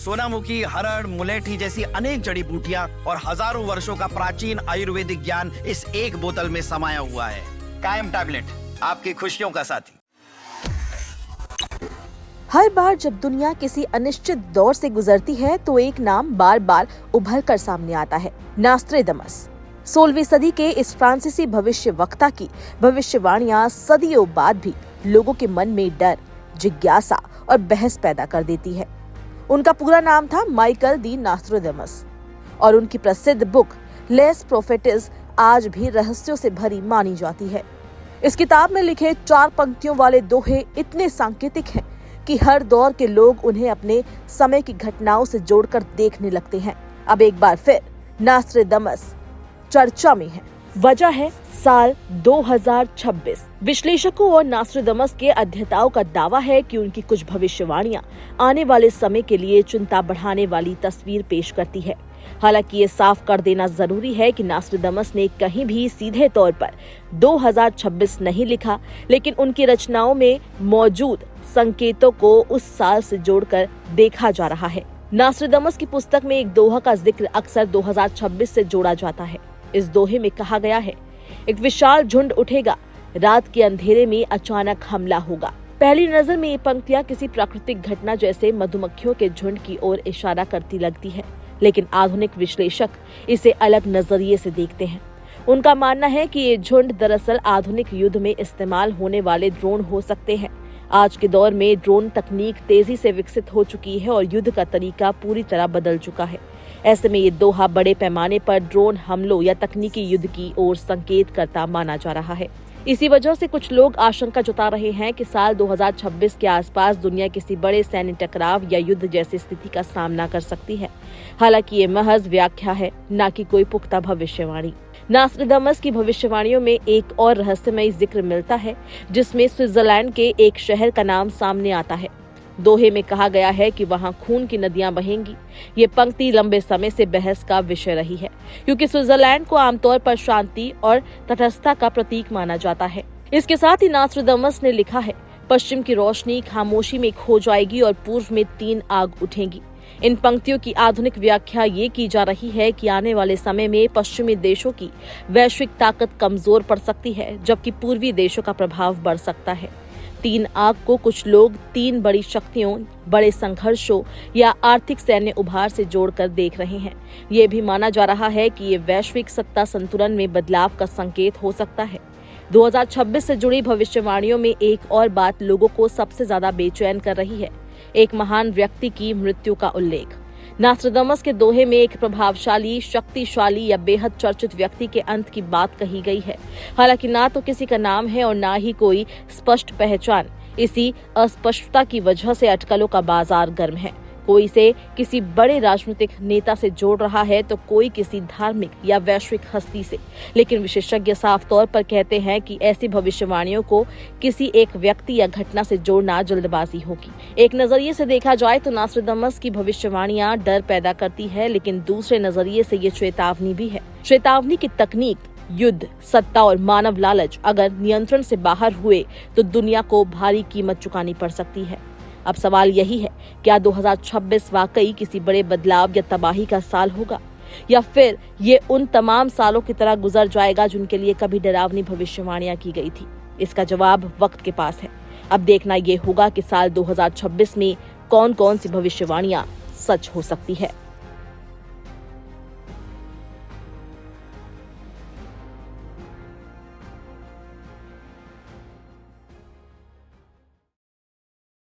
सोनामुखी, हरड़, मुलेठी जैसी अनेक जड़ी बूटियां और हजारों वर्षों का प्राचीन आयुर्वेदिक ज्ञान इस एक बोतल में समाया हुआ है। कायम टैबलेट, आपकी खुशियों का साथी। हर बार जब दुनिया किसी अनिश्चित दौर से गुजरती है तो एक नाम बार बार उभर कर सामने आता है, नास्ट्रेडमस। 16वीं सदी के इस फ्रांसीसी भविष्यवक्ता की भविष्यवाणियां सदियों बाद भी लोगों के मन में डर, जिज्ञासा और बहस पैदा कर देती है। उनका पूरा नाम था माइकल दी नास्ट्रेडमस और उनकी प्रसिद्ध बुक लेस प्रोफेटिस आज भी रहस्यों से भरी मानी जाती है। इस किताब में लिखे 4 पंक्तियों वाले दोहे इतने सांकेतिक हैं कि हर दौर के लोग उन्हें अपने समय की घटनाओं से जोड़कर देखने लगते हैं। अब एक बार फिर नास्ट्रेडमस चर्चा में है। वजह है साल 2026। विश्लेषकों और नास्ट्रेडमस के अध्येताओं का दावा है कि उनकी कुछ भविष्यवाणियां आने वाले समय के लिए चिंता बढ़ाने वाली तस्वीर पेश करती है। हालांकि ये साफ कर देना जरूरी है कि नास्ट्रेडमस ने कहीं भी सीधे तौर पर 2026 नहीं लिखा, लेकिन उनकी रचनाओं में मौजूद संकेतों को उस साल से जोड़कर देखा जा रहा है। नास्ट्रेडमस की पुस्तक में एक दोहा का जिक्र अक्सर 2026 से जोड़ा जाता है। इस दोहे में कहा गया है, एक विशाल झुंड उठेगा, रात के अंधेरे में अचानक हमला होगा। पहली नजर में ये पंक्तियां किसी प्राकृतिक घटना जैसे मधुमक्खियों के झुंड की ओर इशारा करती लगती है, लेकिन आधुनिक विश्लेषक इसे अलग नजरिए से देखते हैं। उनका मानना है कि ये झुंड दरअसल आधुनिक युद्ध में इस्तेमाल होने वाले ड्रोन हो सकते हैं। आज के दौर में ड्रोन तकनीक तेजी से विकसित हो चुकी है और युद्ध का तरीका पूरी तरह बदल चुका है। ऐसे में ये दोहा बड़े पैमाने पर ड्रोन हमलों या तकनीकी युद्ध की ओर संकेत करता माना जा रहा है। इसी वजह से कुछ लोग आशंका जता रहे हैं कि साल 2026 के आसपास दुनिया किसी बड़े सैन्य टकराव या युद्ध जैसी स्थिति का सामना कर सकती है। हालांकि ये महज व्याख्या है, न कि कोई पुख्ता भविष्यवाणी। नास्ट्रेडमस की भविष्यवाणियों में एक और रहस्यमय जिक्र मिलता है, जिसमें स्विट्जरलैंड के एक शहर का नाम सामने आता है। दोहे में कहा गया है कि वहां खून की नदियां बहेंगी। ये पंक्ति लंबे समय से बहस का विषय रही है, क्योंकि स्विट्जरलैंड को आमतौर पर शांति और तटस्थता का प्रतीक माना जाता है। इसके साथ ही नास्ट्रेडमस ने लिखा है, पश्चिम की रोशनी खामोशी में खो जाएगी और पूर्व में 3 आग उठेंगी। इन पंक्तियों की आधुनिक व्याख्या ये की जा रही है कि आने वाले समय में पश्चिमी देशों की वैश्विक ताकत कमजोर पड़ सकती है, जबकि पूर्वी देशों का प्रभाव बढ़ सकता है। 3 आग को कुछ लोग 3 बड़ी शक्तियों, बड़े संघर्षों या आर्थिक सैन्य उभार से जोड़कर देख रहे हैं। ये भी माना जा रहा है कि ये वैश्विक सत्ता संतुलन में बदलाव का संकेत हो सकता है। 2026 से जुड़ी भविष्यवाणियों में एक और बात लोगों को सबसे ज्यादा बेचैन कर रही है, एक महान व्यक्ति की मृत्यु का उल्लेख। नास्ट्रेडमस के दोहे में एक प्रभावशाली, शक्तिशाली या बेहद चर्चित व्यक्ति के अंत की बात कही गई है। हालांकि ना तो किसी का नाम है और ना ही कोई स्पष्ट पहचान। इसी अस्पष्टता की वजह से अटकलों का बाजार गर्म है। कोई इसे किसी बड़े राजनीतिक नेता से जोड़ रहा है तो कोई किसी धार्मिक या वैश्विक हस्ती से, लेकिन विशेषज्ञ साफ तौर पर कहते हैं कि ऐसी भविष्यवाणियों को किसी एक व्यक्ति या घटना से जोड़ना जल्दबाजी होगी। एक नजरिए से देखा जाए तो नास्ट्रेडमस की भविष्यवाणियां डर पैदा करती है, लेकिन दूसरे नजरिए से ये चेतावनी भी है। चेतावनी की तकनीक, युद्ध, सत्ता और मानव लालच अगर नियंत्रण से बाहर हुए तो दुनिया को भारी कीमत चुकानी पड़ सकती है। अब सवाल यही है, क्या 2026 वाकई किसी बड़े बदलाव या तबाही का साल होगा, या फिर ये उन तमाम सालों की तरह गुजर जाएगा जिनके लिए कभी डरावनी भविष्यवाणियां की गई थी? इसका जवाब वक्त के पास है। अब देखना ये होगा कि साल 2026 में कौन कौन सी भविष्यवाणियां सच हो सकती है।